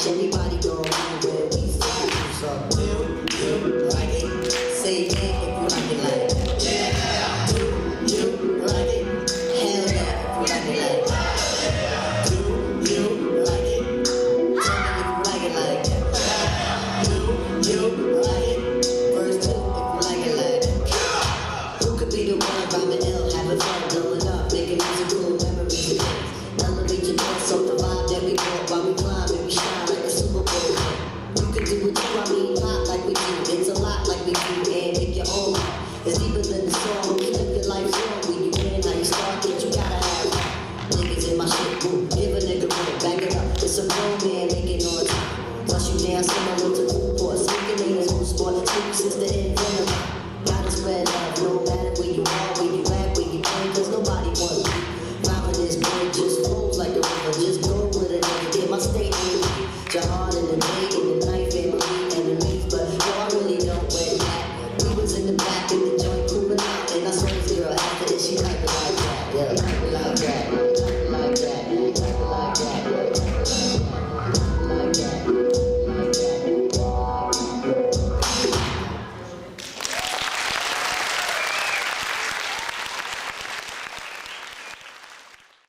Everybody gon' know where we from. So you like it? Say it if you like it like that. Yeah. Do you like it? Hell yeah, if you like it like that. Do you like it? Tell me if you like it like that. Do you like it? Verse 2 if you like it like that. Who could be the one vibing ill, having fun, blowing up, making music cool memories and things. Elevate your thoughts off the vibe that we brought while we climb and we shine like a Super Bowl. You can do it too, I mean, not like we do. It's a lot like we do, and make your own. It's deeper than the song. You live your life wrong when you win, how you start it, you gotta have fun. Niggas in my shit, boom, give a nigga room, back it up. It's a grown man making on time. Plus you down similar to Newport, speaking in his own sport, speak since the infinity. Gotta spread love, no matter where you are, where you at, where you play, cause nobody wants you. Rhyming this boy just flows like the river, just go with it, nigga, get my state, your heart